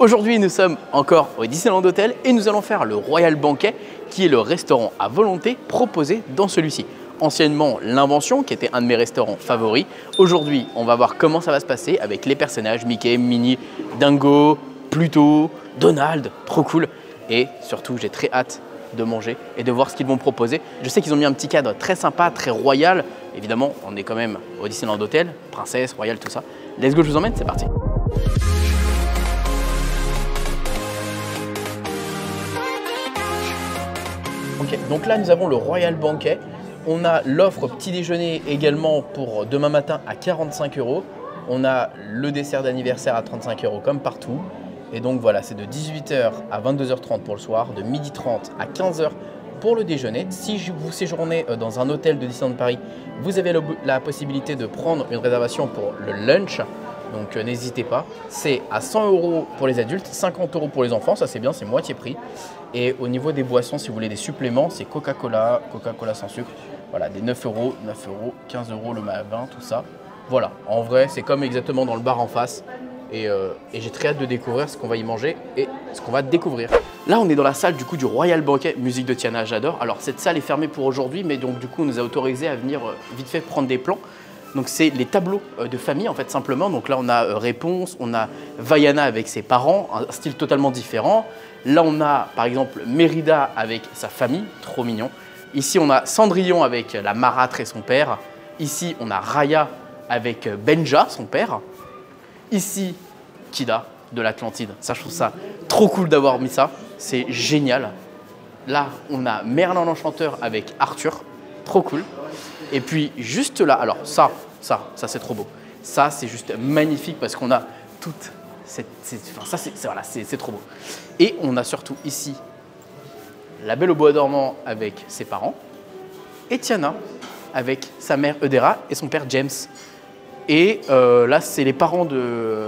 Aujourd'hui, nous sommes encore au Disneyland Hotel et nous allons faire le Royal Banquet, qui est le restaurant à volonté proposé dans celui-ci. Anciennement l'Invention, qui était un de mes restaurants favoris. Aujourd'hui, on va voir comment ça va se passer avec les personnages Mickey, Minnie, Dingo, Pluto, Donald, trop cool. Et surtout, j'ai très hâte de manger et de voir ce qu'ils vont proposer. Je sais qu'ils ont mis un petit cadre très sympa, très royal. Évidemment, on est quand même au Disneyland Hotel, princesse, royal, tout ça. Let's go, je vous emmène, c'est parti. Ok, donc là, nous avons le Royal Banquet. On a l'offre petit déjeuner également pour demain matin à 45 €. On a le dessert d'anniversaire à 35 € comme partout. Et donc voilà, c'est de 18 h à 22 h 30 pour le soir, de 12 h 30 à 15 h pour le déjeuner. Si vous séjournez dans un hôtel de Disneyland Paris, vous avez la possibilité de prendre une réservation pour le lunch. Donc n'hésitez pas. C'est à 100 € pour les adultes, 50 € pour les enfants. Ça c'est bien, c'est moitié prix. Et au niveau des boissons, si vous voulez des suppléments, c'est Coca-Cola, Coca-Cola sans sucre. Voilà, des 9 €, 9 €, 15 € le vin, tout ça. Voilà, en vrai, c'est comme exactement dans le bar en face. Et j'ai très hâte de découvrir ce qu'on va y manger et ce qu'on va découvrir. Là, on est dans la salle du coup du Royal Banquet, musique de Tiana, j'adore. Alors cette salle est fermée pour aujourd'hui, mais donc du coup on nous a autorisé à venir vite fait prendre des plans. Donc c'est les tableaux de famille en fait simplement. Donc là on a Réponse, on a Vaiana avec ses parents, un style totalement différent. Là on a par exemple Mérida avec sa famille, trop mignon. Ici on a Cendrillon avec la marâtre et son père. Ici on a Raya avec Benja, son père. Ici, Kida de l'Atlantide. Ça, je trouve ça trop cool d'avoir mis ça. C'est génial. Là, on a Merlin l'Enchanteur avec Arthur. Trop cool. Et puis, juste là, alors ça c'est trop beau. Ça, c'est juste magnifique parce qu'on a toute cette... Enfin, ça, voilà, c'est trop beau. Et on a surtout ici la Belle au bois dormant avec ses parents. Et Tiana avec sa mère Eudera et son père James. Et là, c'est les parents de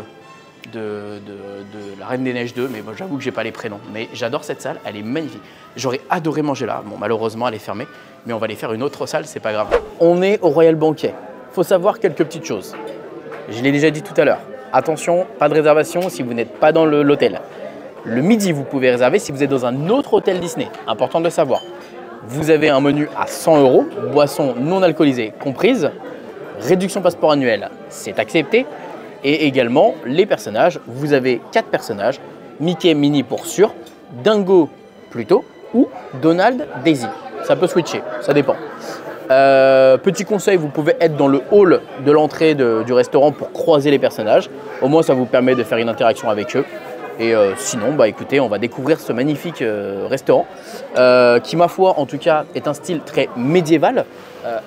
la Reine des Neiges 2, mais bon, j'avoue que j'ai pas les prénoms. Mais j'adore cette salle, elle est magnifique. J'aurais adoré manger là. Bon, malheureusement, elle est fermée, mais on va aller faire une autre salle, c'est pas grave. On est au Royal Banquet. Faut savoir quelques petites choses. Je l'ai déjà dit tout à l'heure. Attention, pas de réservation si vous n'êtes pas dans l'hôtel. Le midi, vous pouvez réserver si vous êtes dans un autre hôtel Disney. Important de le savoir. Vous avez un menu à 100 €, boissons non alcoolisées comprises. Réduction passeport annuel, c'est accepté. Et également, les personnages, vous avez 4 personnages. Mickey, Minnie pour sûr, Dingo, Pluto ou Donald, Daisy. Ça peut switcher, ça dépend. Petit conseil, vous pouvez être dans le hall de l'entrée du restaurant pour croiser les personnages. Au moins, ça vous permet de faire une interaction avec eux. Et sinon, bah, écoutez, on va découvrir ce magnifique restaurant qui, ma foi, en tout cas, est un style très médiéval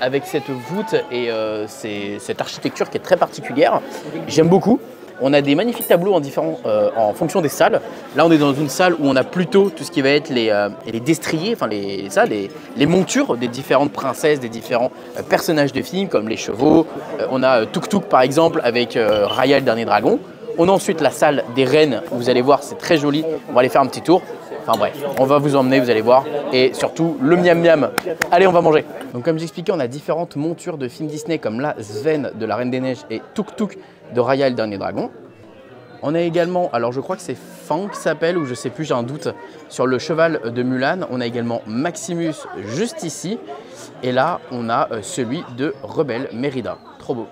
avec cette voûte et cette architecture qui est très particulière. J'aime beaucoup. On a des magnifiques tableaux en fonction des salles. Là, on est dans une salle où on a plutôt tout ce qui va être les destriers, enfin les montures des différentes princesses, des différents personnages de films comme les chevaux. On a Tuk Tuk, par exemple, avec Raya le dernier dragon. On a ensuite la salle des reines, vous allez voir, c'est très joli. On va aller faire un petit tour. Enfin bref, on va vous emmener, vous allez voir. Et surtout, le miam miam. Allez, on va manger. Donc comme j'expliquais, on a différentes montures de films Disney comme la Sven de la Reine des Neiges et Tuk Tuk de Raya le dernier dragon. On a également, alors je crois que c'est Fang qui s'appelle, ou je sais plus, j'ai un doute, sur le cheval de Mulan. On a également Maximus juste ici. Et là, on a celui de Rebelle Mérida. Trop beau.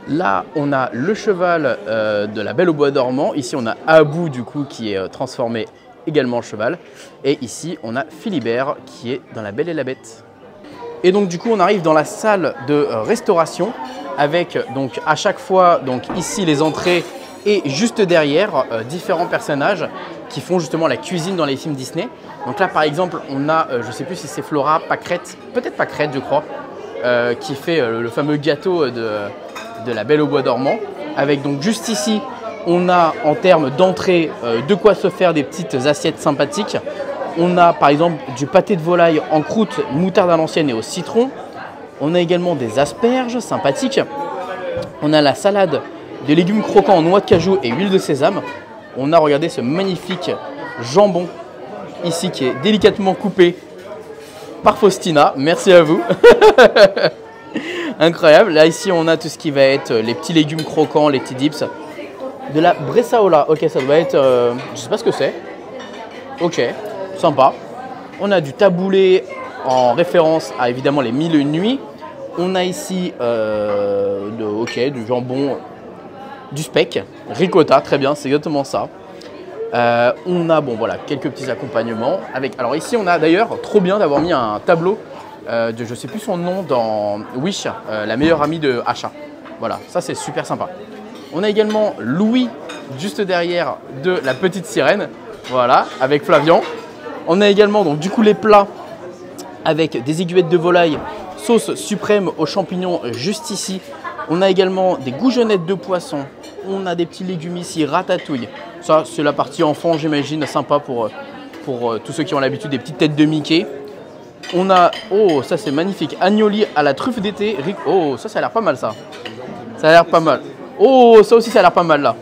Là, on a le cheval de la Belle au bois dormant. Ici, on a Abu, du coup, qui est transformé également en cheval. Et ici, on a Philibert, qui est dans La Belle et la Bête. Et donc, du coup, on arrive dans la salle de restauration avec, donc, à chaque fois, donc, ici, les entrées et juste derrière, différents personnages qui font justement la cuisine dans les films Disney. Donc là, par exemple, on a, je ne sais plus si c'est Flora, Pâquerette, peut-être Pâquerette, je crois, qui fait le fameux gâteau de la Belle au bois dormant. Avec donc juste ici, on a en termes d'entrée de quoi se faire des petites assiettes sympathiques. On a par exemple du pâté de volaille en croûte, moutarde à l'ancienne et au citron. On a également des asperges sympathiques. On a la salade de légumes croquants en noix de cajou et huile de sésame. On a, regardé ce magnifique jambon ici qui est délicatement coupé par Faustina. Merci à vous. Incroyable. Là, ici, on a tout ce qui va être les petits légumes croquants, les petits dips. De la bressaola. Ok, ça doit être... je sais pas ce que c'est. Ok, sympa. On a du taboulé en référence à évidemment les 1001 nuits. On a ici du jambon, du speck, ricotta, très bien, c'est exactement ça. On a quelques petits accompagnements. Alors ici, on a d'ailleurs trop bien d'avoir mis un tableau de je sais plus son nom dans Wish, la meilleure amie de Asha. Voilà, ça c'est super sympa. On a également Louis juste derrière de la petite sirène, voilà, avec Flavian. On a également donc du coup les plats avec des aiguillettes de volaille, sauce suprême aux champignons juste ici. On a également des goujonnettes de poisson. On a des petits légumes ici, ratatouille. Ça, c'est la partie enfant, j'imagine, sympa pour tous ceux qui ont l'habitude des petites têtes de Mickey. On a, oh, ça c'est magnifique, agnoli à la truffe d'été. Oh, ça a l'air pas mal ça. Ça a l'air pas mal. Oh, ça aussi, ça a l'air pas mal là.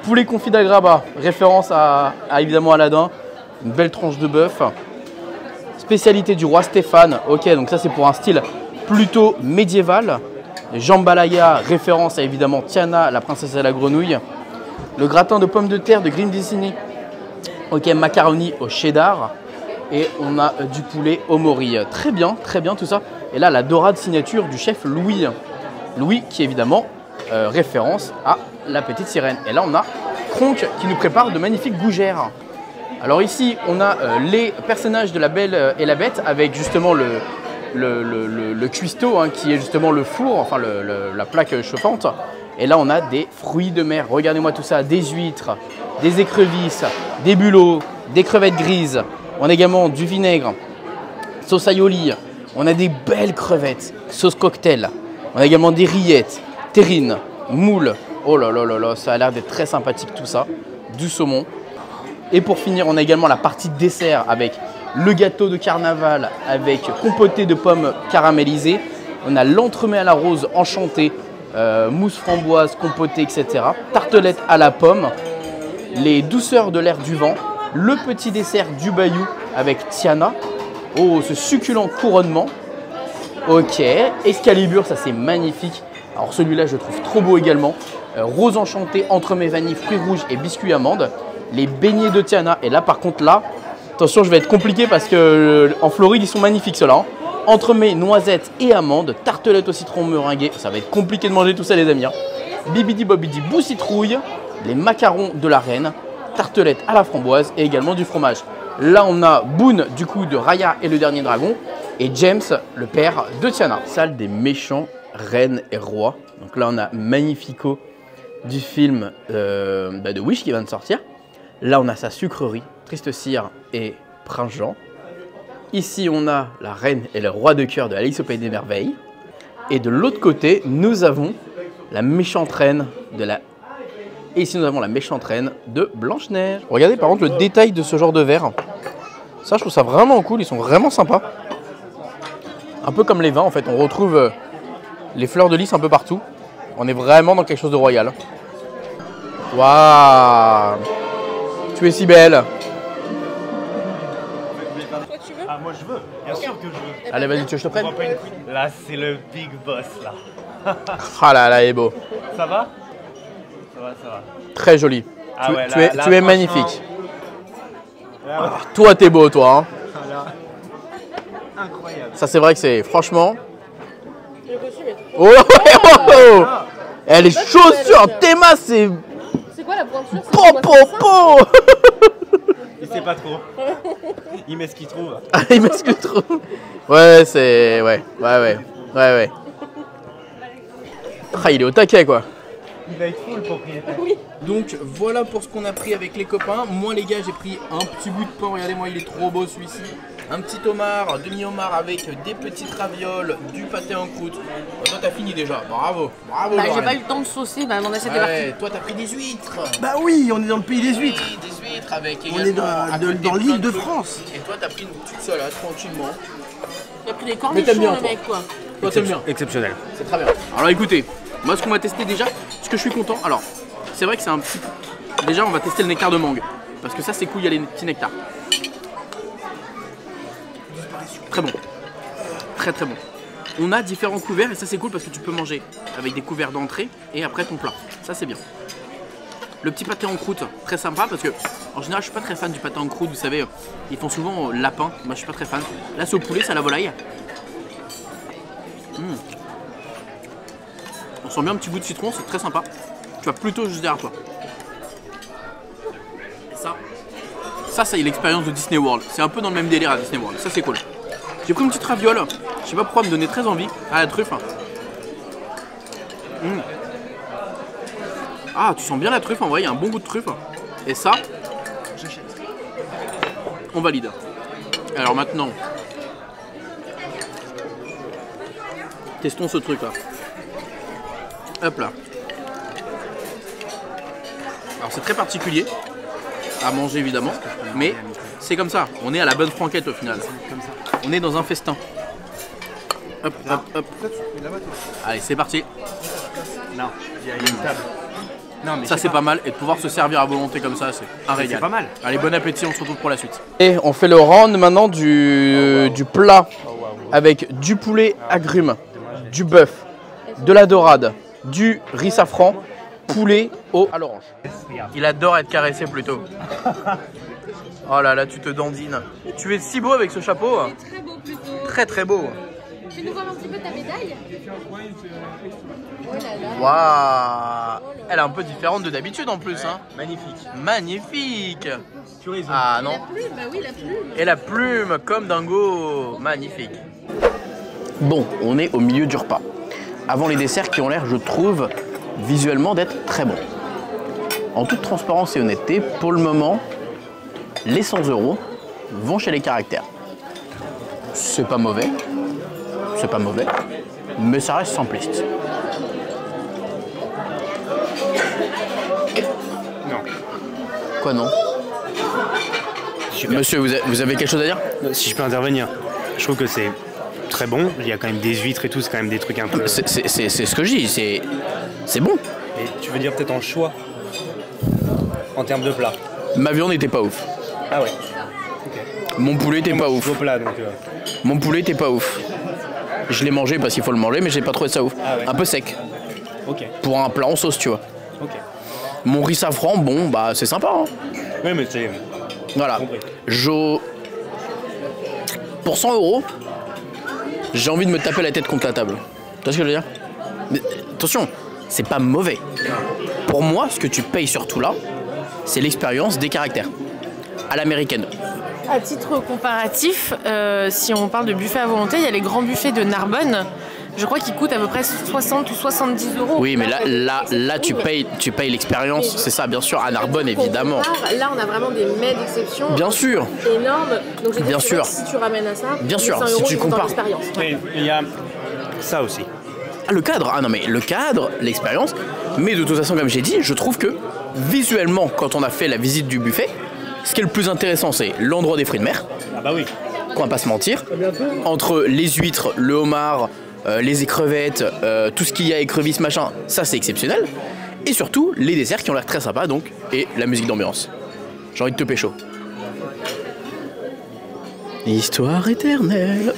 Poulet confit d'Agraba, référence à évidemment Aladdin. Une belle tranche de bœuf. Spécialité du roi Stéphane. Ok, donc ça c'est pour un style plutôt médiéval. Jambalaya, référence à évidemment Tiana, la princesse à la grenouille. Le gratin de pommes de terre de Green Disney. Ok, macaroni au cheddar. Et on a du poulet au mori. Très bien tout ça. Et là, la dorade signature du chef Louis. Louis qui est évidemment référence à la petite sirène. Et là, on a Kronk qui nous prépare de magnifiques gougères. Alors ici, on a les personnages de La Belle et la Bête avec justement le cuistot hein, qui est justement le four, enfin la plaque chauffante. Et là, on a des fruits de mer. Regardez-moi tout ça, des huîtres, des écrevisses, des bulots, des crevettes grises. On a également du vinaigre, sauce aioli. On a des belles crevettes, sauce cocktail. On a également des rillettes, terrines, moules. Oh là là là là, ça a l'air d'être très sympathique tout ça. Du saumon. Et pour finir, on a également la partie dessert avec le gâteau de carnaval avec compoté de pommes caramélisées. On a l'entremets à la rose enchanté, mousse framboise, compotée, etc. Tartelette à la pomme, les douceurs de l'air du vent, le petit dessert du Bayou avec Tiana. Oh, ce succulent couronnement. Ok, Excalibur, ça c'est magnifique. Alors celui-là, je le trouve trop beau également. Rose enchantée, entremets vanille, fruits rouges et biscuits amandes. Les beignets de Tiana. Et là, par contre, là, attention, je vais être compliqué parce que en Floride, ils sont magnifiques ceux-là. Hein. Entremets, noisettes et amandes. Tartelette au citron meringuée. Ça va être compliqué de manger tout ça, les amis. Hein. Bibidi Bobidi Bout Citrouille. Les macarons de la reine. Tartelette à la framboise et également du fromage. Là, on a Boone, du coup, de Raya et le dernier dragon. Et James, le père de Tiana. Salle des méchants, reines et rois. Donc là, on a Magnifico du film de Wish qui vient de sortir. Là, on a sa sucrerie, Triste Cire et Prince Jean. Ici, on a la reine et le roi de cœur de Alice au Pays des Merveilles. Et de l'autre côté, nous avons la méchante reine de la... Et ici, nous avons la méchante reine de Blanche-Neige. Regardez, par contre, le détail de ce genre de verre. Ça, je trouve ça vraiment cool. Ils sont vraiment sympas. Un peu comme les vins, en fait. On retrouve les fleurs de lys un peu partout. On est vraiment dans quelque chose de royal. Waouh! Tu es si belle. Toi, tu veux? Ah, moi je veux, bien sûr que je veux. Allez, vas-y, tu veux que je te prenne? Là, c'est le big boss là. Ah là là, il est beau. Ça va? Ça va, ça va. Très joli. Ah tu, ouais, tu là, es, là, tu es franchement, magnifique. Là, ouais. Toi, t'es beau, toi. Hein. Là. Incroyable. Ça, c'est vrai que c'est franchement. Le costume est trop. Oh, oh, oh, oh. Ah. Eh, les chaussures, Théma, c'est. C'est quoi la pointure? Po. Il sait pas trop. Il met ce qu'il trouve. Ah, il met ce que je trouve. Ouais, c'est. Ouais. Ah, il est au taquet, quoi. Il va être fou le propriétaire. Oui. Donc voilà pour ce qu'on a pris avec les copains. Moi les gars, j'ai pris un petit bout de pain, regardez-moi, il est trop beau celui-ci. Un petit homard, demi-homard avec des petites ravioles, du pâté en croûte. Toi t'as fini déjà, bravo. Bravo. Bah, j'ai Lorraine. pas eu le temps de saucer, bah, on a c'était parti. Ouais, toi t'as pris des huîtres. Bah oui, on est dans le pays des huîtres. Oui, des huîtres avec On est également à côté dans plein l'île de trucs. France. Et toi t'as pris une petite salade tranquillement. Il a pris des Mais t'aimes cornichons, bien, le toi. mec, quoi. Toi t'aimes bien. Exceptionnel. C'est très bien. Alors écoutez, moi ce qu'on va tester déjà, ce que je suis content, alors c'est vrai que c'est un petit... Déjà on va tester le nectar de mangue, parce que ça c'est cool, il y a les petits nectars. Très bon. Très très bon. On a différents couverts et ça c'est cool parce que tu peux manger avec des couverts d'entrée et après ton plat. Ça c'est bien. Le petit pâté en croûte, très sympa parce que en général je suis pas très fan du pâté en croûte, vous savez, ils font souvent lapin, moi je suis pas très fan. Là c'est au poulet, c'est à la volaille. On sent bien un petit goût de citron, c'est très sympa. Tu vas plutôt juste derrière toi. Et ça c'est l'expérience de Disney World. C'est un peu dans le même délire à Disney World, ça c'est cool. J'ai pris une petite raviole, je sais pas pourquoi, me donner très envie. Ah la truffe. Ah, tu sens bien la truffe en vrai, il y a un bon goût de truffe. Et ça, on valide. Alors maintenant, testons ce truc là. Hop là. Alors c'est très particulier à manger évidemment, mais c'est comme ça. On est à la bonne franquette au final. On est dans un festin. Hop, hop, hop. Allez, c'est parti. Non, il y a une table. Non, mais ça c'est pas mal, et de pouvoir se servir à volonté comme ça, c'est un régal. C'est pas mal. Allez, bon appétit, on se retrouve pour la suite. Et on fait le round maintenant du plat avec du poulet agrumes, du bœuf, de la dorade, du riz safran, poulet à l'orange. Il adore être caressé plutôt. Oh là là, tu te dandines. Tu es si beau avec ce chapeau. Très beau plutôt. Très très beau. Tu nous voir un petit peu ta médaille? Oh là là. Waouh. Elle est un peu différente de d'habitude en plus. Hein. Magnifique. Magnifique. Tu raison. Ah non. La plume, bah oui, la plume. Et la plume comme dingo. Magnifique. Bon, on est au milieu du repas. Avant les desserts qui ont l'air, je trouve, visuellement d'être très bons. En toute transparence et honnêteté, pour le moment, les 100 € vont chez les caractères. C'est pas mauvais. C'est pas mauvais. Mais ça reste simpliste. Non. Quoi non? Monsieur, vous avez quelque chose à dire? Si je peux intervenir, je trouve que c'est très bon. Il y a quand même des huîtres et tout, c'est quand même des trucs un peu... C'est ce que je dis, c'est bon. Et tu veux dire peut-être en choix en termes de plat? Ma viande n'était pas ouf. Ah ouais. Mon poulet était pas ouf. Vos plats donc... Mon poulet était pas ouf. Je l'ai mangé parce qu'il faut le manger, mais j'ai pas trouvé ça ouf. Ah ouais. Un peu sec. Ok. Pour un plat en sauce, tu vois. Ok. Mon riz safran, bon, bah c'est sympa. Hein. Ouais, mais c'est... Voilà. Pour 100 €, j'ai envie de me taper la tête contre la table. Tu vois ce que je veux dire? Mais, attention, c'est pas mauvais. Pour moi, ce que tu payes surtout là, c'est l'expérience des caractères. À l'américaine. À titre comparatif, si on parle de buffet à volonté, il y a les grands buffets de Narbonne. Je crois qu'ils coûtent à peu près 60 ou 70 €. Oui, mais là tu payes l'expérience, c'est ça, bien sûr, à Narbonne, évidemment. Là, on a vraiment des mets d'exception. Bien sûr. Énormes. Donc, je veux Bien dire, sûr. si tu ramènes à ça, Bien les sûr, 100 si € tu ils vont dans compares. l'expérience. Et il y a ça aussi. Ah, le cadre, ah non mais le cadre, l'expérience, mais de toute façon, comme j'ai dit, je trouve que visuellement, quand on a fait la visite du buffet, ce qui est le plus intéressant, c'est l'endroit des fruits de mer. Ah bah oui. On va pas se mentir. Entre les huîtres, le homard, les écrevettes, tout ce qu'il y a, écrevisses, machin, ça c'est exceptionnel. Et surtout, les desserts qui ont l'air très sympas, donc, et la musique d'ambiance. J'ai envie de te pécho. Histoire éternelle.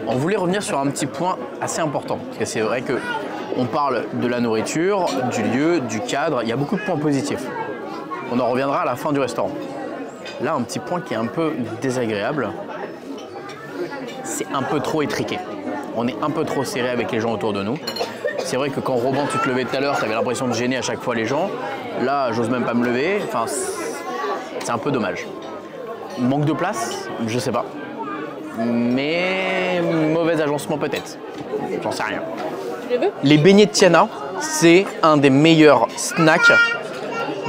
On voulait revenir sur un petit point assez important, parce que c'est vrai que on parle de la nourriture, du lieu, du cadre, il y a beaucoup de points positifs. On en reviendra à la fin du restaurant. Là, un petit point qui est un peu désagréable, c'est un peu trop étriqué. On est un peu trop serré avec les gens autour de nous. C'est vrai que quand Robin, tu te levais tout à l'heure, tu avais l'impression de gêner à chaque fois les gens. Là, j'ose même pas me lever. Enfin, c'est un peu dommage. Manque de place, je sais pas. Mais mauvais agencement peut-être. J'en sais rien. Tu les veux? Les beignets de Tiana, c'est un des meilleurs snacks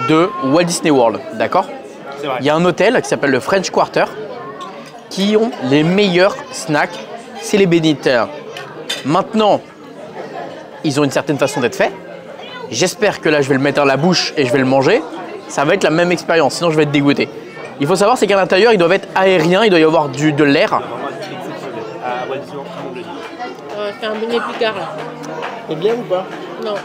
de Walt Disney World, d'accord? C'est vrai. Il y a un hôtel qui s'appelle le French Quarter qui ont les meilleurs snacks, c'est les beignets de Tiana. Maintenant, ils ont une certaine façon d'être faits. J'espère que là, je vais le mettre dans la bouche et je vais le manger. Ça va être la même expérience, sinon je vais être dégoûté. Il faut savoir, c'est qu'à l'intérieur, ils doivent être aériens, il doit y avoir de l'air. C'est un beignet Picard là. C'est bien ou pas? Non.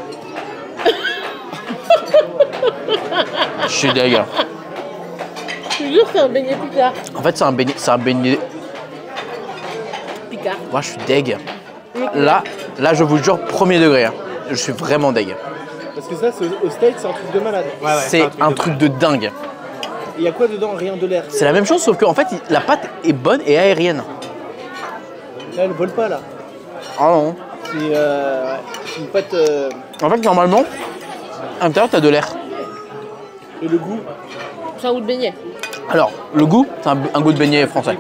Je suis deg. Je te jure, c'est un beignet Picard. En fait, c'est un beignet. Picard. Moi, je suis deg. Là, je vous jure, premier degré. Hein. Je suis vraiment deg. Parce que ça, au States, c'est un truc de malade. C'est un truc de dingue. Il y a quoi dedans? Rien, de l'air. C'est la même chose, sauf qu'en fait, la pâte est bonne et aérienne. Là, elle vole pas, là. Ah non. C'est une pâte... En fait, normalement, à l'intérieur, t'as de l'air. Et le goût? C'est un goût de beignet. Alors, le goût, c'est un goût de beignet français.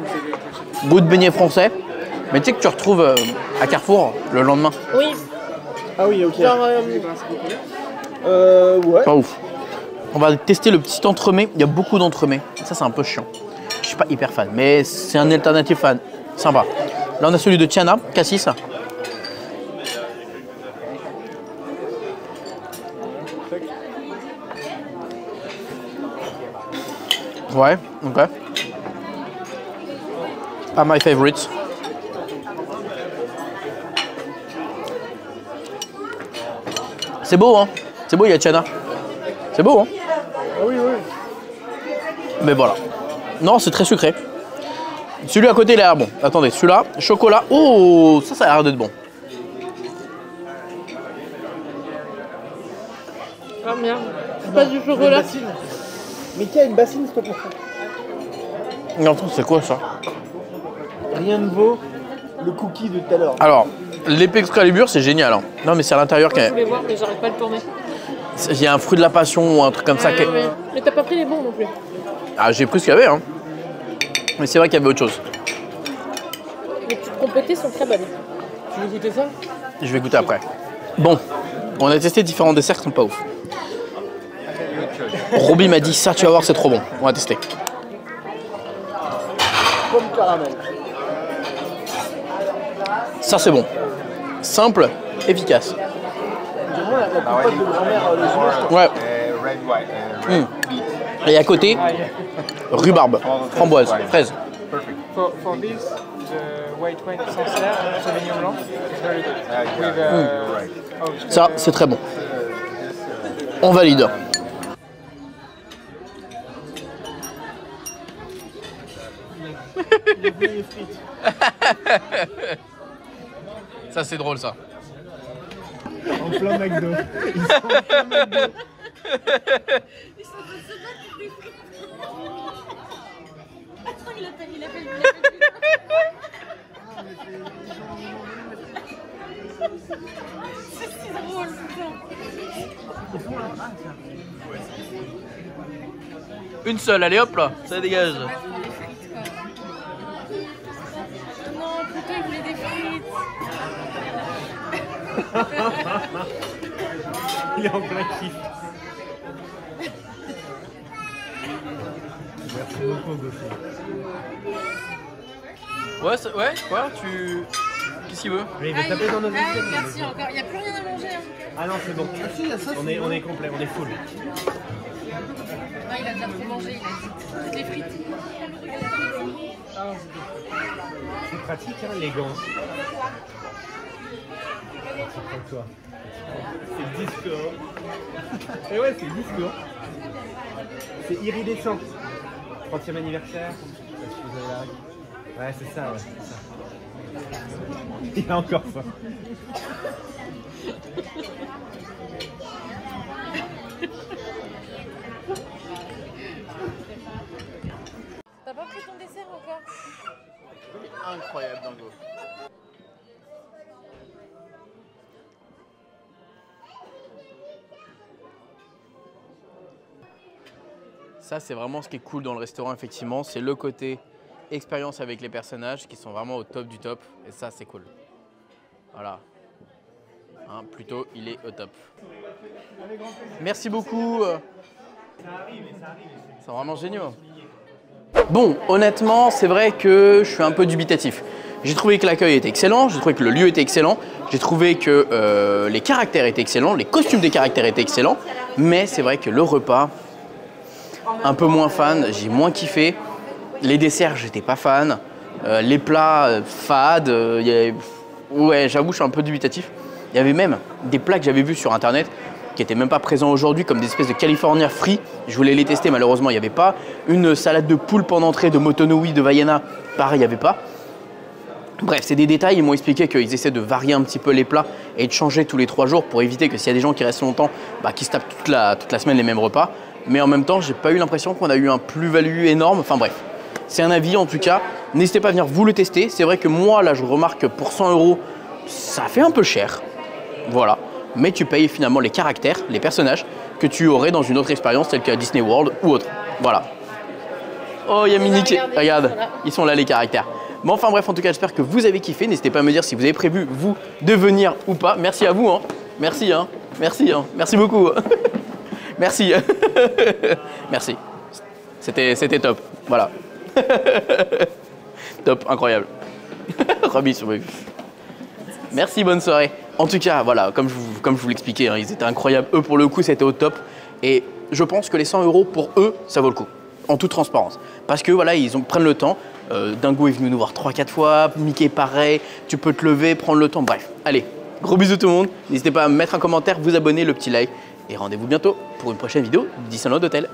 Goût de beignet français, mais tu sais que tu retrouves à Carrefour le lendemain. Oui. Ah oui, ok. Genre, ouais. Pas ouf. On va tester le petit entremets. Il y a beaucoup d'entremets. Ça, c'est un peu chiant. Je suis pas hyper fan, mais c'est un alternative fan. Sympa. Là, on a celui de Tiana, cassis. Ouais, ok. Pas my favorite. C'est beau, hein. C'est beau, il y a Tiana. C'est beau, hein. Ah oui, oui. Mais voilà. Non, c'est très sucré. Celui à côté, il a l'air bon. Attendez, celui-là, chocolat. Oh, ça a l'air d'être bon. ah merde. C'est pas du chocolat. Mais qui a une bassine, s'il te plaît? Non, c'est quoi ça? Rien ne vaut le cookie de tout à l'heure. Alors, l'épée Excalibur, c'est génial. Hein. Non, mais c'est à l'intérieur qu'il Je voulais voir, mais j'arrive pas à le tourner. y a un fruit de la passion ou un truc comme ça. Ouais, ouais. Mais t'as pas pris les bons non plus. Ah, j'ai pris ce qu'il y avait. Hein. Mais c'est vrai qu'il y avait autre chose. Les petites compotées sont très bonnes. Tu veux goûter ça? Je vais goûter après. Bon, on a testé différents desserts qui sont pas ouf. Roby m'a dit ça, tu vas voir, c'est trop bon. On va tester. Pomme caramel. Ça, c'est bon. Simple, efficace. Dis-moi, la compote de grand-mère, les Ouais. Red, white, Et à côté, rhubarbe, framboise, fraise. For this, the white wine Sancerre, Sauvignon Blanc, is very good. With, Ça, c'est très bon. On valide. Ça, c'est drôle, ça. En plein McDo. Une seule, allez hop là, ça dégage. Non, plutôt il voulait des frites. Il est en plein kiff. Merci beaucoup, Gauthier. Ouais, quoi, tu... Qu'est-ce qu'il veut? Mais il va taper dans nos assiettes. Merci encore. Il n'y a plus rien à manger. Hein. Ah non, c'est bon. On est complet, on est full. Non, il a déjà trop mangé. Il a dit toutes les frites. C'est pratique, hein, les gants. C'est toi. C'est le disco. Et ouais, c'est le disco. C'est iridescent. 30e anniversaire. Ouais, c'est ça, ouais, c'est ça. Il a encore ça. T'as pas pris ton dessert encore? Incroyable, Dingo. Ça, c'est vraiment ce qui est cool dans le restaurant, effectivement. C'est le côté expérience avec les personnages qui sont vraiment au top du top. Et ça, c'est cool. Voilà. Hein, plutôt, il est au top. Merci beaucoup. C'est vraiment génial. Bon, honnêtement, c'est vrai que je suis un peu dubitatif. J'ai trouvé que l'accueil était excellent, j'ai trouvé que le lieu était excellent, j'ai trouvé que les caractères étaient excellents, les costumes des caractères étaient excellents, mais c'est vrai que le repas, un peu moins fan, j'ai moins kiffé. Les desserts, j'étais pas fan. Les plats, fades. Ouais, j'avoue, je suis un peu dubitatif. Il y avait même des plats que j'avais vus sur internet qui n'étaient même pas présents aujourd'hui, comme des espèces de California frits. Je voulais les tester, malheureusement, il n'y avait pas. Une salade de poulpe en entrée de Motonui de Vaiana, pareil, il n'y avait pas. Bref, c'est des détails, ils m'ont expliqué qu'ils essaient de varier un petit peu les plats et de changer tous les 3 jours pour éviter que s'il y a des gens qui restent longtemps, qui se tapent toute la semaine les mêmes repas. Mais en même temps, j'ai pas eu l'impression qu'on a eu un plus-value énorme. Enfin bref, c'est un avis en tout cas. N'hésitez pas à venir vous le tester. C'est vrai que moi, là, je remarque que pour 100 €, ça fait un peu cher. Voilà. Mais tu payes finalement les caractères, les personnages que tu aurais dans une autre expérience telle qu'à Disney World ou autre. Voilà. Oh, il y a Mickey. Regarde, ils sont là les caractères. Bon, enfin bref, en tout cas, j'espère que vous avez kiffé. N'hésitez pas à me dire si vous avez prévu, vous, de venir ou pas. Merci à vous. Hein. Merci. Hein. Merci. Hein. Merci beaucoup. Merci. Merci. C'était top. Voilà. Top, incroyable. Remis sur. Merci, bonne soirée. En tout cas, voilà, comme je vous l'expliquais, hein, ils étaient incroyables. Eux, pour le coup, c'était au top. Et je pense que les 100 € pour eux, ça vaut le coup. En toute transparence. Parce que voilà, prennent le temps. Dingo est venu nous voir 3-4 fois. Mickey, pareil. Tu peux te lever, prendre le temps. Bref, allez, gros bisous tout le monde. N'hésitez pas à mettre un commentaire, vous abonner, le petit like. Et rendez-vous bientôt pour une prochaine vidéo d'Disneyland Hotel.